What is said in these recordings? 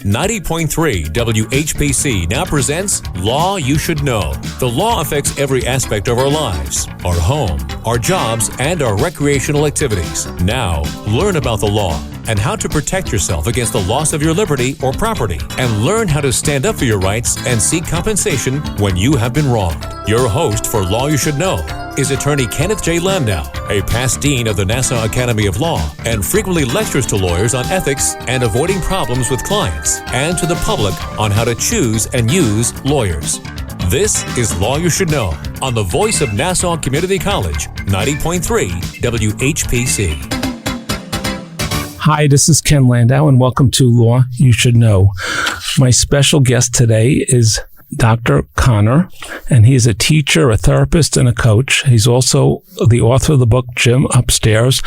90.3 WHPC now presents Law You Should Know. The law affects every aspect of our lives, our home, our jobs, and our recreational activities. Now, learn about the law and how to protect yourself against the loss of your liberty or property, and learn how to stand up for your rights and seek compensation when you have been wronged. Your host for Law You Should Know is attorney Kenneth J. Landau, a past dean of the Nassau Academy of Law, and frequently lectures to lawyers on ethics and avoiding problems with clients, and to the public on how to choose and use lawyers. This is Law You Should Know on the voice of Nassau Community College, 90.3 WHPC. Hi, this is Ken Landau, and welcome to Law You Should Know. My special guest today is Dr. Connor, and he is a teacher, a therapist, and a coach. He's also the author of the book, Jim Upstairs,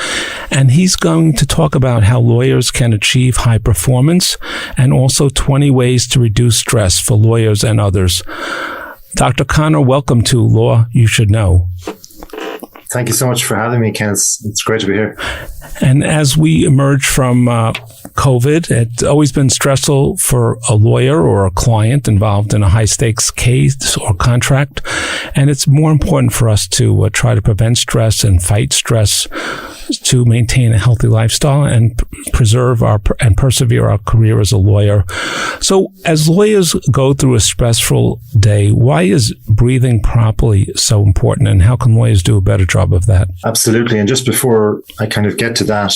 and he's going to talk about how lawyers can achieve high performance and also 20 ways to reduce stress for lawyers and others. Dr. Connor, welcome to Law You Should Know. Thank you so much for having me, Ken. It's great to be here. And as we emerge from COVID, it's always been stressful for a lawyer or a client involved in a high-stakes case or contract. And it's more important for us to try to prevent stress and fight stress to maintain a healthy lifestyle and preserve and persevere our career as a lawyer. So as lawyers go through a stressful day, why is breathing properly so important, and how can lawyers do a better job of that? Absolutely. And just before I kind of get to that,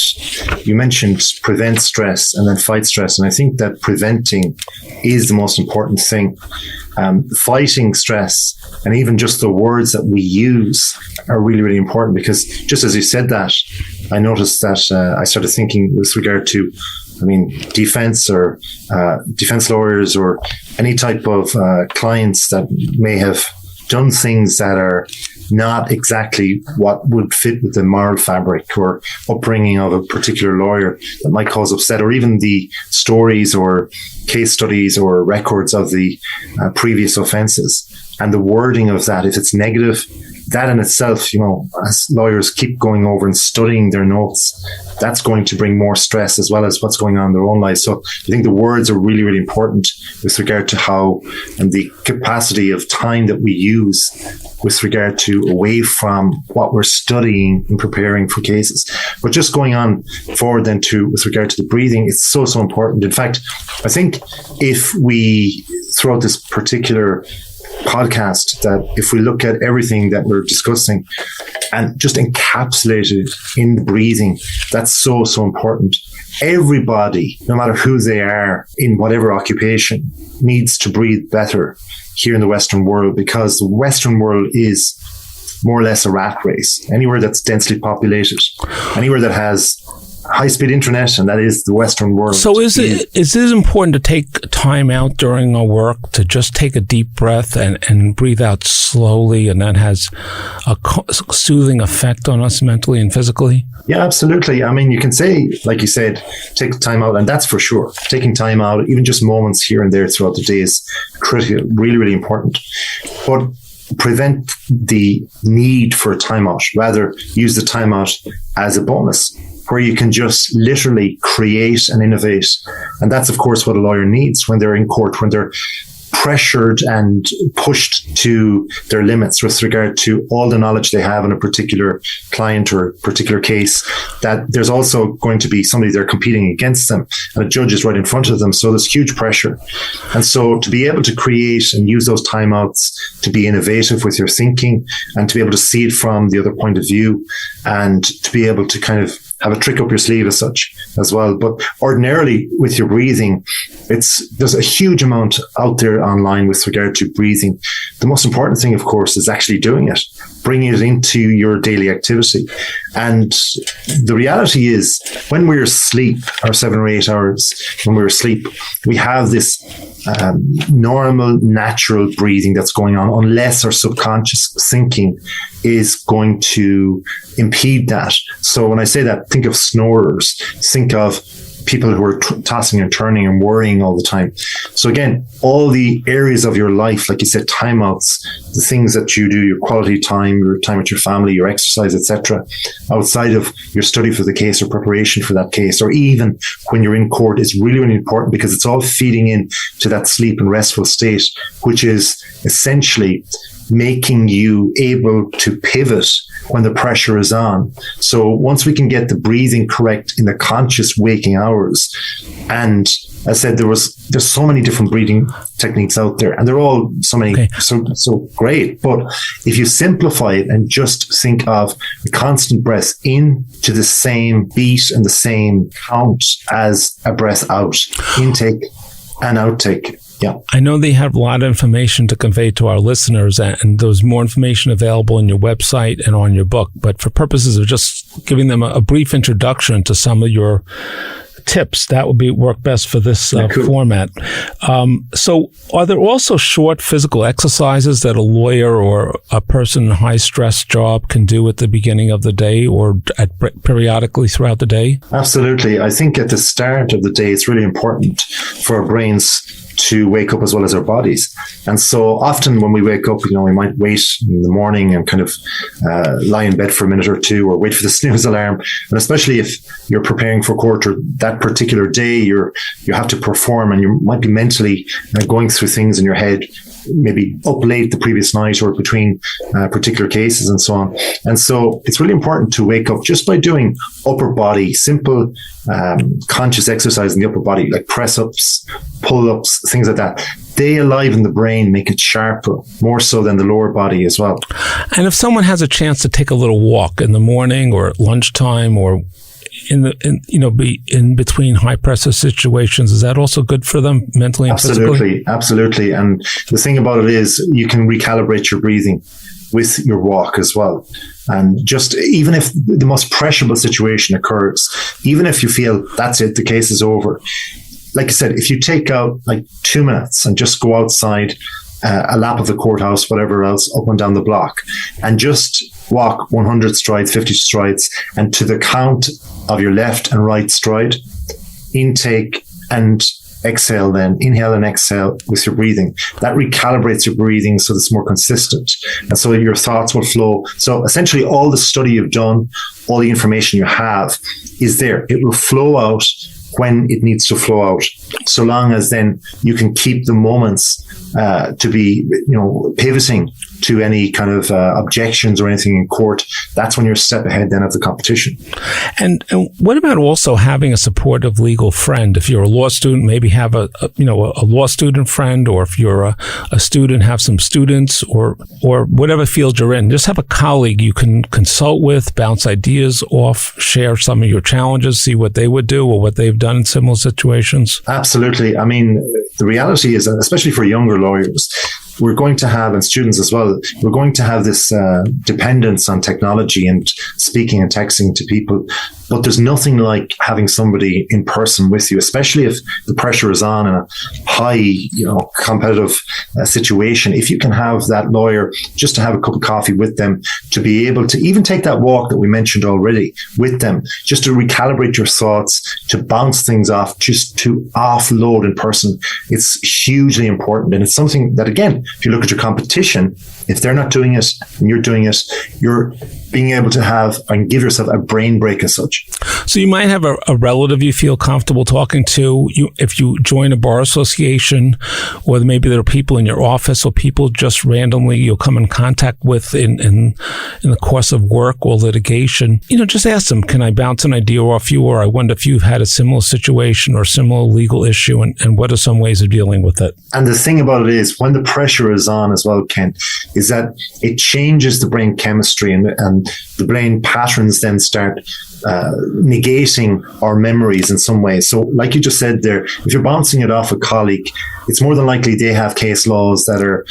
you mentioned prevent stress and then fight stress. And I think that preventing is the most important thing. Fighting stress and even just the words that we use are really, really important, because just as you said that, I noticed that I started thinking with regard to, defense or defense lawyers or any type of clients that may have done things that are not exactly what would fit with the moral fabric or upbringing of a particular lawyer that might cause upset, or even the stories or case studies or records of the previous offenses. And the wording of that, if it's negative, that in itself, as lawyers keep going over and studying their notes, that's going to bring more stress as well as what's going on in their own lives. So I think the words are really, really important with regard to how and the capacity of time that we use with regard to away from what we're studying and preparing for cases. But just going on forward then to with regard to the breathing, it's so, so important. In fact, I think if we, throughout this particular podcast, that if we look at everything that we're discussing and just encapsulate it in the breathing, that's so, so important. Everybody, no matter who they are in whatever occupation, needs to breathe better here in the Western world, because the Western world is more or less a rat race. Anywhere that's densely populated, anywhere that has high-speed internet, and that is the Western world. So is it important to take time out during our work to just take a deep breath and breathe out slowly, and that has a soothing effect on us mentally and physically? Yeah, absolutely. You can say, like you said, take time out, and that's for sure. Taking time out, even just moments here and there throughout the day, is critical, really, really important. But prevent the need for a timeout. Rather, use the timeout as a bonus, where you can just literally create and innovate. And that's, of course, what a lawyer needs when they're in court, when they're pressured and pushed to their limits with regard to all the knowledge they have in a particular client or a particular case, that there's also going to be somebody there competing against them, and a judge is right in front of them. So there's huge pressure. And so to be able to create and use those timeouts to be innovative with your thinking, and to be able to see it from the other point of view, and to be able to kind of have a trick up your sleeve as such as well. But ordinarily with your breathing, there's a huge amount out there online with regard to breathing. The most important thing, of course, is actually doing it, bringing it into your daily activity. And the reality is, when we're asleep, our 7 or 8 hours when we're asleep, we have this normal, natural breathing that's going on, unless our subconscious thinking is going to impede that. So when I say that, think of snorers, think of people who are tossing and turning and worrying all the time. So again, all the areas of your life, like you said, timeouts, the things that you do, your quality time, your time with your family, your exercise, etc., outside of your study for the case or preparation for that case, or even when you're in court, is really, really important, because it's all feeding in to that sleep and restful state, which is essentially making you able to pivot when the pressure is on. So once we can get the breathing correct in the conscious waking hours, and as I said, there's so many different breathing techniques out there, and they're all so great. But if you simplify it and just think of the constant breath in to the same beat and the same count as a breath out, intake and outtake. Yeah. I know they have a lot of information to convey to our listeners, and there's more information available on your website and on your book. But for purposes of just giving them a brief introduction to some of your tips, that would work best for this format. So are there also short physical exercises that a lawyer or a person in a high-stress job can do at the beginning of the day or periodically throughout the day? Absolutely. I think at the start of the day, it's really important for our brains to wake up as well as our bodies. And so often when we wake up, we might wait in the morning and kind of lie in bed for a minute or two, or wait for the snooze alarm. And especially if you're preparing for court, or that particular day you have to perform, and you might be mentally going through things in your head, maybe up late the previous night or between particular cases and so on. And so it's really important to wake up just by doing upper body, simple conscious exercise in the upper body, like press-ups, pull-ups, things like that. They enliven the brain, make it sharper, more so than the lower body as well. And if someone has a chance to take a little walk in the morning or at lunchtime, or be in between high pressure situations, is that also good for them mentally and physically? Absolutely. And the thing about it is you can recalibrate your breathing with your walk as well. And just even if the most pressurable situation occurs, even if you feel that's it, the case is over, like I said, if you take out like 2 minutes and just go outside a lap of the courthouse, whatever else, up and down the block, and just walk 100 strides, 50 strides, and to the count of your left and right stride, intake and exhale, then inhale and exhale with your breathing. That recalibrates your breathing so it's more consistent, and so your thoughts will flow. So essentially all the study you've done, all the information you have is there. It will flow out when it needs to flow out, so long as then you can keep the moments to be, pivoting to any kind of objections or anything in court. That's when you're a step ahead then of the competition. And what about also having a supportive legal friend? If you're a law student, maybe have a law student friend, or if you're a student, have some students, or whatever field you're in. Just have a colleague you can consult with, bounce ideas off, share some of your challenges, see what they would do or what they've done in similar situations. Absolutely. I mean, the reality is, especially for younger lawyers, we're going to have, and students as well, we're going to have this dependence on technology and speaking and texting to people. But there's nothing like having somebody in person with you, especially if the pressure is on in a high, competitive situation. If you can have that lawyer, just to have a cup of coffee with them, to be able to even take that walk that we mentioned already with them, just to recalibrate your thoughts, to bounce things off, just to offload in person. It's hugely important. And it's something that, again, if you look at your competition, if they're not doing it and you're doing it, you're being able to have and give yourself a brain break as such. So you might have a relative you feel comfortable talking to. If you join a bar association, or maybe there are people in your office or people just randomly you'll come in contact with in the course of work or litigation, just ask them, can I bounce an idea off you? Or I wonder if you've had a similar situation or similar legal issue, and what are some ways of dealing with it? And the thing about it is, when the pressure is on as well, Ken, is that it changes the brain chemistry, and the brain patterns then start negating our memories in some way. So like you just said there, if you're bouncing it off a colleague, it's more than likely they have case laws that are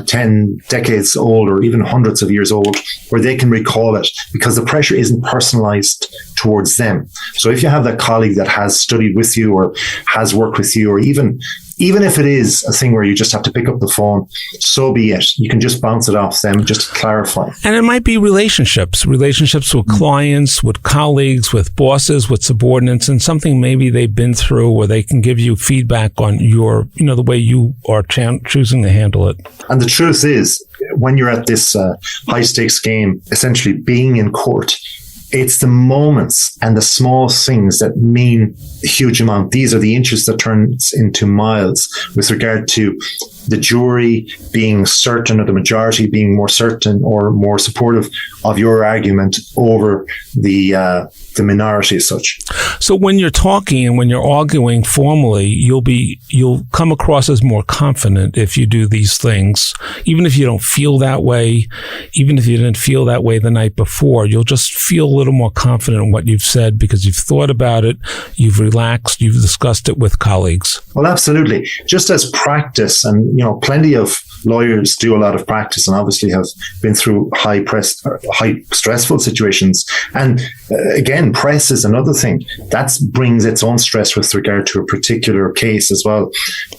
10 decades old or even hundreds of years old, where they can recall it because the pressure isn't personalized towards them. So if you have that colleague that has studied with you or has worked with you, or even even if it is a thing where you just have to pick up the phone, so be it. You can just bounce it off them just to clarify. And it might be relationships with clients, with colleagues, with bosses, with subordinates, and something maybe they've been through where they can give you feedback on your, the way you are choosing to handle it. And the truth is, when you're at this high stakes game, essentially being in court, it's the moments and the small things that mean a huge amount. These are the inches that turns into miles with regard to the jury being certain, or the majority being more certain or more supportive of your argument over the minority as such. So when you're talking and when you're arguing formally, you'll come across as more confident if you do these things. Even if you don't feel that way, even if you didn't feel that way the night before, you'll just feel a little more confident in what you've said because you've thought about it, you've relaxed, you've discussed it with colleagues. Well, absolutely. Just as practice, and plenty of lawyers do a lot of practice and obviously have been through high stressful situations. And again, press is another thing that brings its own stress with regard to a particular case as well.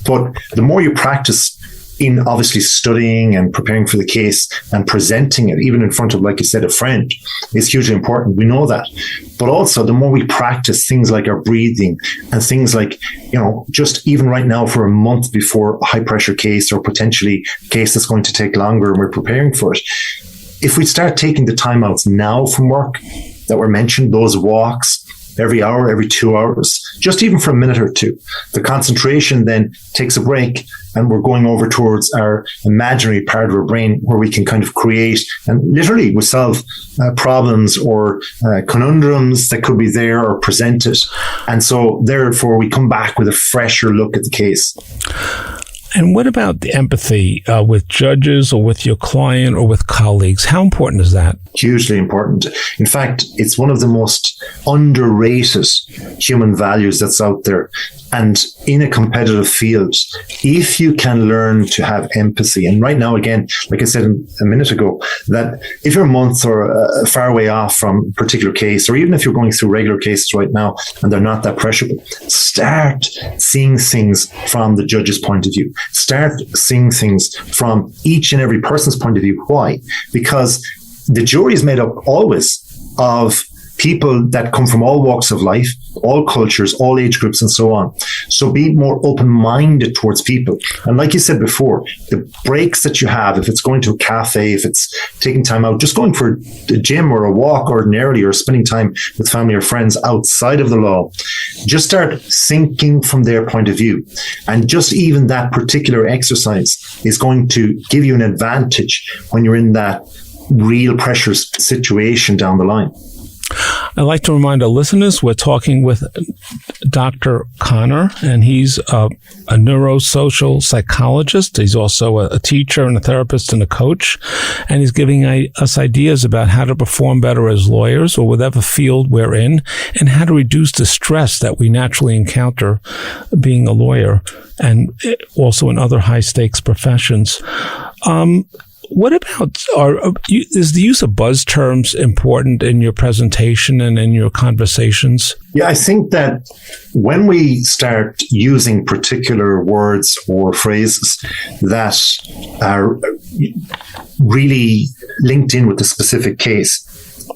But the more you practice in obviously studying and preparing for the case and presenting it, even in front of, like you said, a friend, is hugely important. We know that. But also, the more we practice things like our breathing and things like, just even right now for a month before a high pressure case or potentially a case that's going to take longer and we're preparing for it, if we start taking the timeouts now from work that were mentioned, those walks, every hour, every 2 hours, just even for a minute or two, the concentration then takes a break and we're going over towards our imaginary part of our brain where we can kind of create and literally we solve problems or conundrums that could be there or presented. And so therefore we come back with a fresher look at the case. And what about the empathy with judges or with your client or with colleagues? How important is that? Hugely important. In fact, it's one of the most underrated human values that's out there. And in a competitive field, if you can learn to have empathy, and right now, again, like I said a minute ago, that if you're months or far away off from a particular case, or even if you're going through regular cases right now and they're not that pressurable, start seeing things from the judge's point of view. Start seeing things from each and every person's point of view. Why? Because the jury is made up always of people that come from all walks of life, all cultures, all age groups, and so on. So be more open-minded towards people. And like you said before, the breaks that you have, if it's going to a cafe, if it's taking time out, just going for a gym or a walk ordinarily, or spending time with family or friends outside of the law, just start thinking from their point of view. And just even that particular exercise is going to give you an advantage when you're in that real pressure situation down the line. I'd like to remind our listeners we're talking with Dr. Connor, and he's a neuro-social psychologist. He's also a teacher and a therapist and a coach, and he's giving us ideas about how to perform better as lawyers or whatever field we're in, and how to reduce the stress that we naturally encounter being a lawyer and also in other high-stakes professions. What about, is the use of buzz terms important in your presentation and in your conversations? Yeah, I think that when we start using particular words or phrases that are really linked in with the specific case,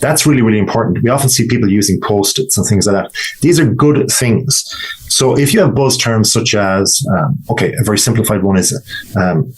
that's really, really important. We often see people using Post-its and things like that. These are good things. So if you have buzz terms such as, a very simplified one is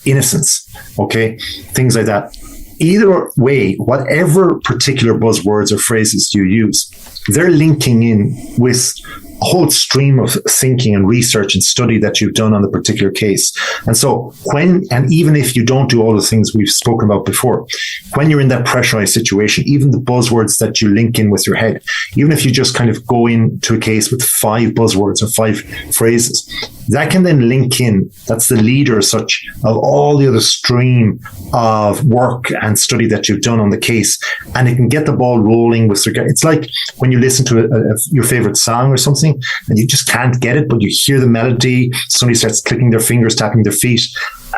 innocence, things like that. Either way, whatever particular buzzwords or phrases you use, they're linking in with a whole stream of thinking and research and study that you've done on the particular case. And so even if you don't do all the things we've spoken about before, when you're in that pressurized situation, even the buzzwords that you link in with your head, even if you just kind of go into a case with 5 buzzwords or 5 phrases, that can then link in. That's the leader as such of all the other stream of work and study that you've done on the case. And it can get the ball rolling with regard. It's like when you listen to your favorite song or something and you just can't get it, but you hear the melody, somebody starts clicking their fingers, tapping their feet.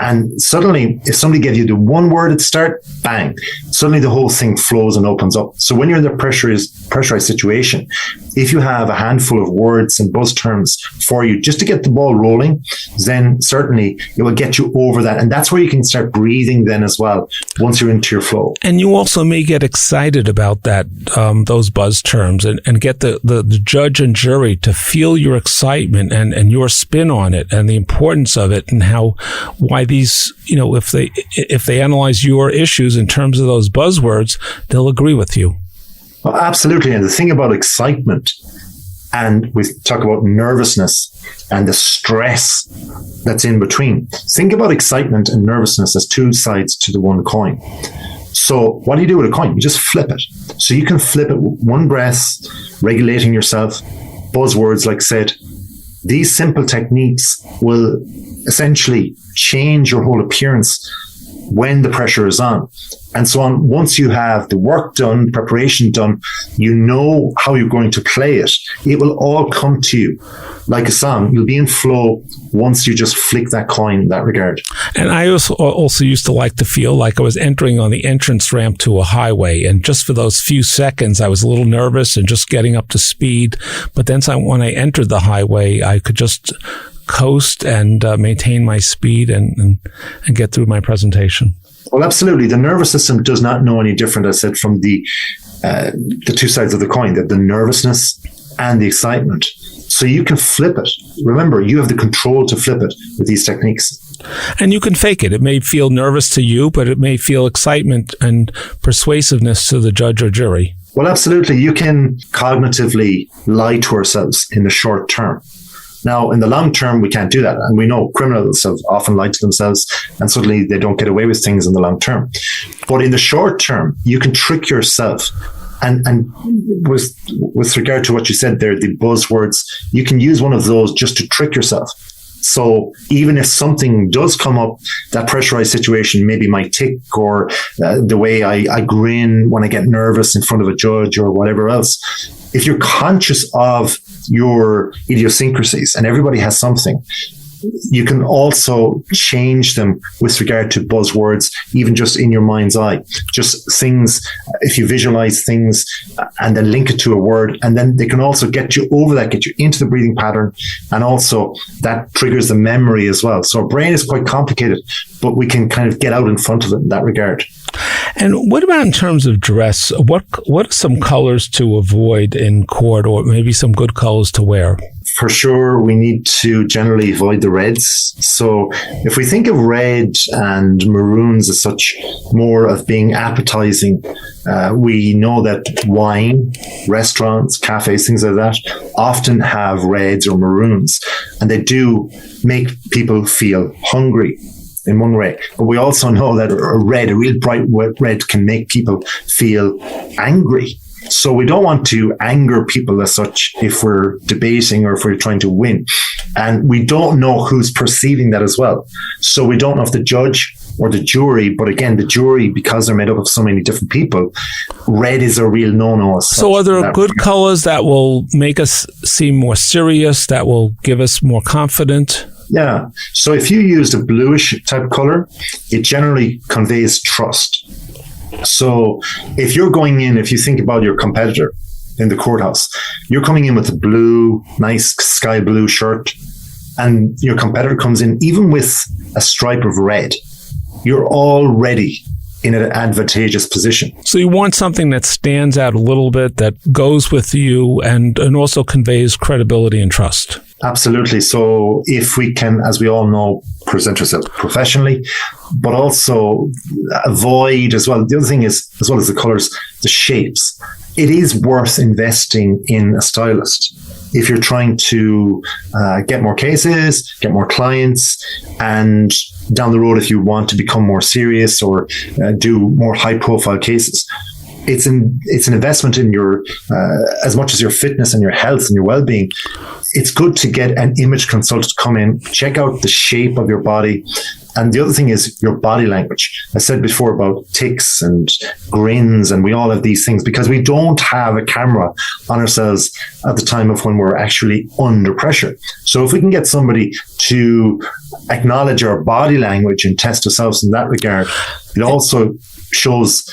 And suddenly, if somebody gave you the one word at the start, bang, suddenly the whole thing flows and opens up. So when you're in the pressurized situation, if you have a handful of words and buzz terms for you just to get the ball rolling, then certainly it will get you over that. And that's where you can start breathing then as well, once you're into your flow. And you also may get excited about that, those buzz terms, and get the judge and jury to feel your excitement and your spin on it and the importance of it, and why these, if they analyze your issues in terms of those buzzwords, they'll agree with you. Well, absolutely. And the thing about excitement, and we talk about nervousness and the stress that's in between. Think about excitement and nervousness as two sides to the one coin. So what do you do with a coin? You just flip it. So you can flip it with one breath, regulating yourself, buzzwords like said. These simple techniques will essentially change your whole appearance when the pressure is on. And so on, once you have the work done, preparation done, you know how you're going to play it. It will all come to you like a song. You'll be in flow once you just flick that coin in that regard. And I also used to like to feel like I was entering on the entrance ramp to a highway. And just for those few seconds, I was a little nervous and just getting up to speed. But then when I entered the highway, I could just coast and maintain my speed and get through my presentation. Well, absolutely. The nervous system does not know any different, as I said, from the two sides of the coin, the nervousness and the excitement. So you can flip it. Remember, you have the control to flip it with these techniques. And you can fake it. It may feel nervous to you, but it may feel excitement and persuasiveness to the judge or jury. Well, absolutely. You can cognitively lie to ourselves in the short term. Now, in the long term, we can't do that. And we know criminals have often lied to themselves and suddenly they don't get away with things in the long term. But in the short term, you can trick yourself. And with regard to what you said there, the buzzwords, you can use one of those just to trick yourself. So even if something does come up, that pressurized situation, maybe my tick or the way I grin when I get nervous in front of a judge or whatever else, if you're conscious of your idiosyncrasies, and everybody has something, you can also change them with regard to buzzwords, even just in your mind's eye. Just things, if you visualize things and then link it to a word, and then they can also get you over that, get you into the breathing pattern, and also that triggers the memory as well. So our brain is quite complicated, but we can kind of get out in front of it in that regard. And what about in terms of dress? What are some colors to avoid in court, or maybe some good colors to wear? For sure, we need to generally avoid the reds. So if we think of red and maroons as such, more of being appetizing, we know that wine, restaurants, cafes, things like that, often have reds or maroons, and they do make people feel hungry in one way. But we also know that a real bright red, can make people feel angry. So we don't want to anger people as such if we're debating or if we're trying to win. And we don't know who's perceiving that as well. So we don't know if the judge or the jury, but again, the jury, because they're made up of so many different people, red is a real no-no. So are there good colors that will make us seem more serious, that will give us more confident? Yeah. So if you used a bluish type color, it generally conveys trust. So if you're going in, if you think about your competitor in the courthouse, you're coming in with a blue, nice sky blue shirt, and your competitor comes in even with a stripe of red, you're already in an advantageous position. So you want something that stands out a little bit, that goes with you, and also conveys credibility and trust. Absolutely. So if we can, as we all know, present ourselves professionally, but also avoid as well. The other thing is, as well as the colors, the shapes. It is worth investing in a stylist if you're trying to get more cases, get more clients, and down the road, if you want to become more serious or do more high-profile cases. It's an investment in your, as much as your fitness and your health and your well-being. It's good to get an image consultant to come in, check out the shape of your body. And the other thing is your body language. I said before about tics and grins, and we all have these things because we don't have a camera on ourselves at the time of when we're actually under pressure. So if we can get somebody to acknowledge our body language and test ourselves in that regard, it also shows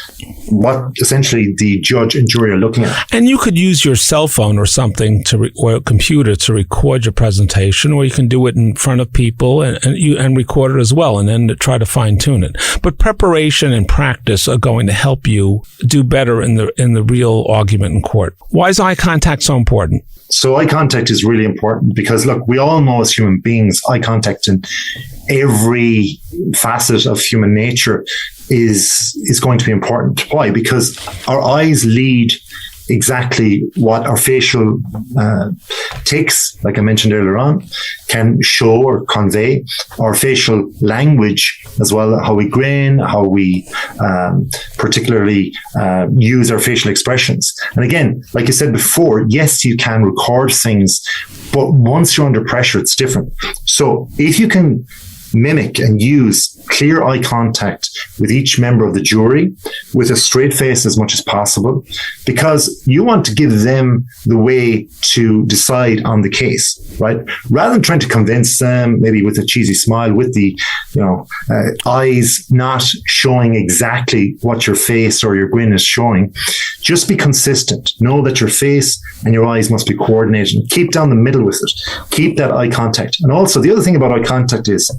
what essentially the judge and jury are looking at. And you could use your cell phone or something or a computer to record your presentation, or you can do it in front of people and record it as well, and then try to fine tune it. But preparation and practice are going to help you do better in the real argument in court. Why is eye contact so important? So eye contact is really important because, look, we all know as human beings, eye contact in every facet of human nature is going to be important. Why? Because our eyes lead exactly what our facial tics, like I mentioned earlier on, can show or convey. Our facial language as well, how we grin, how we particularly use our facial expressions. And again, like I said before, yes, you can record things, but once you're under pressure, it's different. So if you can mimic and use clear eye contact with each member of the jury with a straight face as much as possible, because you want to give them the way to decide on the case, right? Rather than trying to convince them, maybe with a cheesy smile, with the eyes not showing exactly what your face or your grin is showing, just be consistent. Know that your face and your eyes must be coordinated, and keep down the middle with it. Keep that eye contact. And also, the other thing about eye contact is,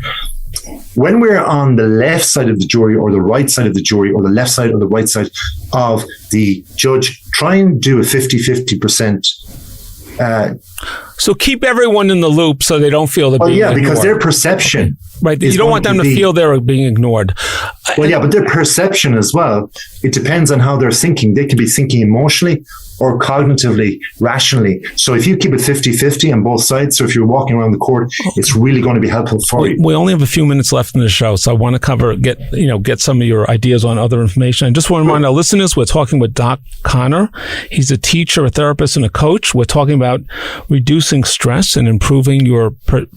when we're on the left side of the jury or the right side of the jury or the left side or the right side of the judge, try and do a 50-50%. So keep everyone in the loop so they don't feel they're being ignored. Because their perception. Right. You don't want them to feel they're being ignored. Well, yeah, but their perception as well, it depends on how they're thinking. They could be thinking emotionally or cognitively, rationally. So if you keep it 50-50 on both sides, so if you're walking around the court, it's really going to be helpful for you. We only have a few minutes left in the show, so I want to get some of your ideas on other information. And just want to remind our listeners, we're talking with Doc Connor. He's a teacher, a therapist, and a coach. We're talking about reducing stress and improving your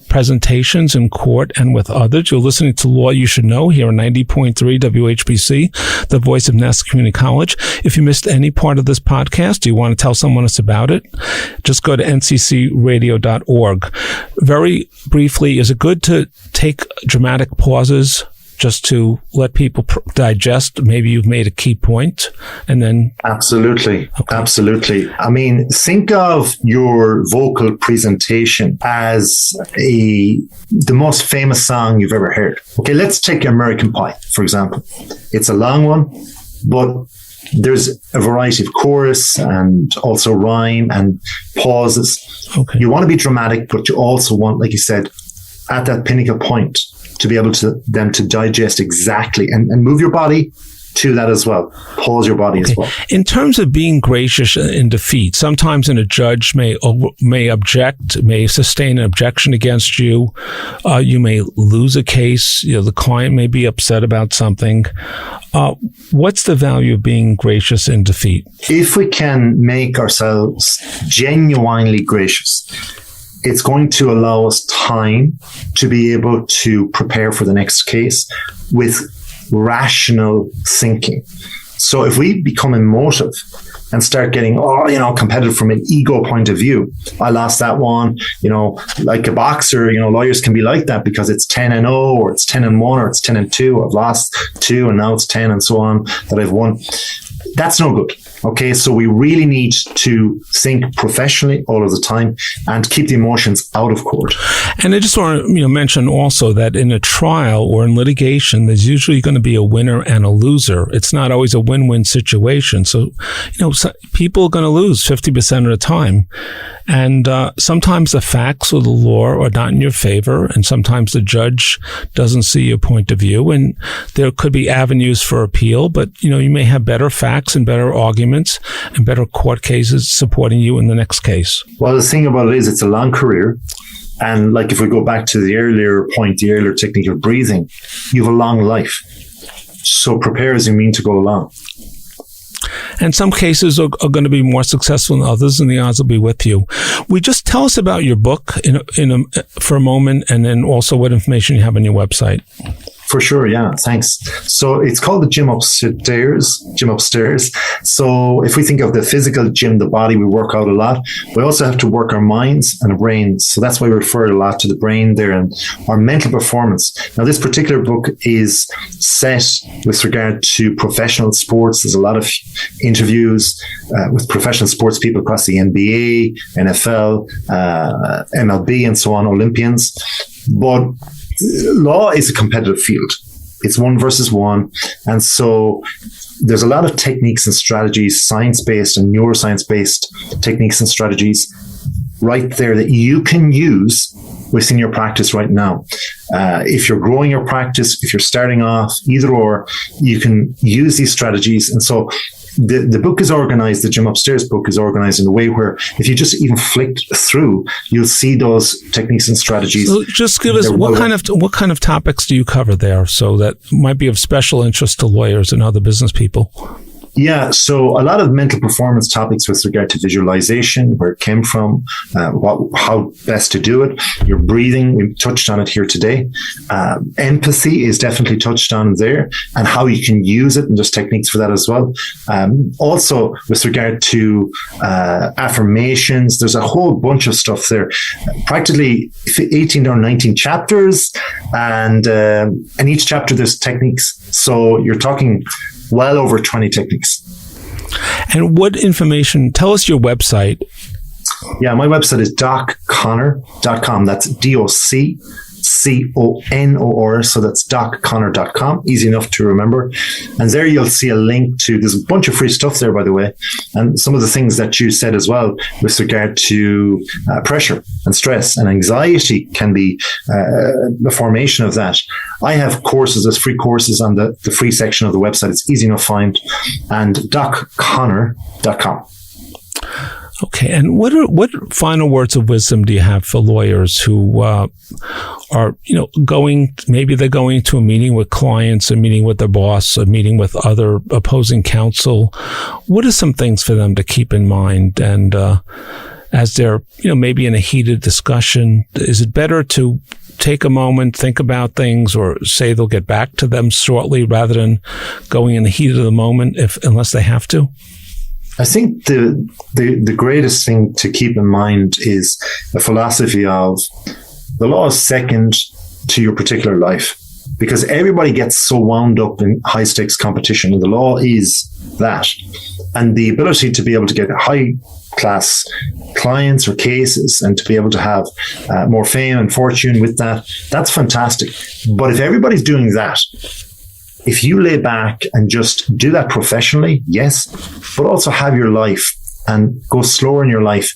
presentations in court and with others. You're listening to Law You Should Know here on 90.3 WHPC, the voice of Nassau Community College. If you missed any part of this podcast, you want to tell someone else about it, just go to nccradio.org. Very briefly, is it good to take dramatic pauses just to let people digest? Maybe you've made a key point, and then... Absolutely. Okay. Absolutely. I mean, think of your vocal presentation as the most famous song you've ever heard. Okay, let's take American Pie, for example. It's a long one, but there's a variety of chorus and also rhyme and pauses. Okay. You want to be dramatic, but you also want, like you said, at that pinnacle point, to be able to them to digest exactly and move your body to that as well. Pause your body as well. In terms of being gracious in defeat, sometimes a judge may object, may sustain an objection against you. You may lose a case. The client may be upset about something. What's the value of being gracious in defeat? If we can make ourselves genuinely gracious, it's going to allow us time to be able to prepare for the next case with rational thinking. So if we become emotive and start getting, competitive from an ego point of view, I lost that one, like a boxer, lawyers can be like that because it's 10-0 or it's 10-1 or it's 10-2. I've lost 2 and now it's 10 and so on that I've won. That's no good. Okay, so we really need to think professionally all of the time and keep the emotions out of court. And I just want to mention also that in a trial or in litigation, there's usually going to be a winner and a loser. It's not always a win-win situation. So, people are going to lose 50% of the time. And sometimes the facts or the law are not in your favor, and sometimes the judge doesn't see your point of view. And there could be avenues for appeal, but you may have better facts and better arguments and better court cases supporting you in the next case. Well, the thing about it is it's a long career. And like if we go back to the earlier point, the earlier technique of breathing, you have a long life. So prepare as you mean to go along. And some cases are going to be more successful than others, and the odds will be with you. Just tell us about your book for a moment, and then also what information you have on your website. For sure, yeah. Thanks. So it's called the gym upstairs. So if we think of the physical gym, the body, we work out a lot. We also have to work our minds and our brains. So that's why we refer a lot to the brain there and our mental performance. Now, this particular book is set with regard to professional sports. There's a lot of interviews with professional sports people across the NBA, NFL, MLB, and so on, Olympians. But law is a competitive field. It's 1 versus 1. And so there's a lot of techniques and strategies, science-based and neuroscience-based techniques and strategies right there that you can use within your practice right now. If you're growing your practice, if you're starting off, either or, you can use these strategies. And so the book is organized, the Gym Upstairs book is organized in a way where if you just even flick through, you'll see those techniques and strategies. So just give us what kind of topics do you cover there, so that might be of special interest to lawyers and other business people? Yeah, so a lot of mental performance topics with regard to visualization, where it came from, how best to do it, your breathing, we touched on it here today. Empathy is definitely touched on there, and how you can use it, and there's techniques for that as well. Also, with regard to affirmations, there's a whole bunch of stuff there. Practically 18 or 19 chapters, and each chapter there's techniques. So you're talking well over 20 techniques. And what information, tell us your website. Yeah, my website is docconnor.com. That's DOCCONOR. So that's docconnor.com. Easy enough to remember. And there you'll see a link to, there's a bunch of free stuff there, by the way. And some of the things that you said as well with regard to pressure and stress and anxiety can be the formation of that. I have courses, there's free courses on the free section of the website. It's easy enough to find. And docconnor.com. Okay, and what final words of wisdom do you have for lawyers who are, going to a meeting with clients, a meeting with their boss, a meeting with other opposing counsel? What are some things for them to keep in mind? And as they're, maybe in a heated discussion, is it better to take a moment, think about things, or say they'll get back to them shortly rather than going in the heat of the moment unless they have to? I think the greatest thing to keep in mind is the philosophy of the law is second to your particular life, because everybody gets so wound up in high stakes competition, and the law is that. And the ability to be able to get high class clients or cases and to be able to have more fame and fortune with that, that's fantastic. But if everybody's doing that, if you lay back and just do that professionally, yes, but also have your life and go slower in your life,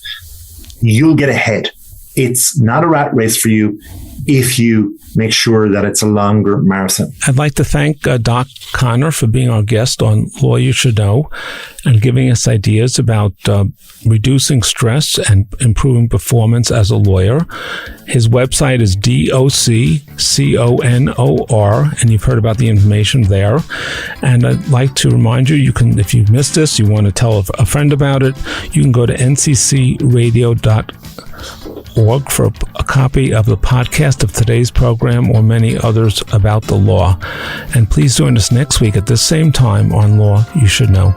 you'll get ahead. It's not a rat race for you if you make sure that it's a longer marathon. I'd like to thank Doc Connor for being our guest on Law You Should Know and giving us ideas about reducing stress and improving performance as a lawyer. His website is DOCCONOR, and you've heard about the information there. And I'd like to remind you, you can, if you've missed this, you want to tell a friend about it, you can go to nccradio.org for a copy of the podcast of today's program or many others about the law. And please join us next week at this same time on Law You Should Know.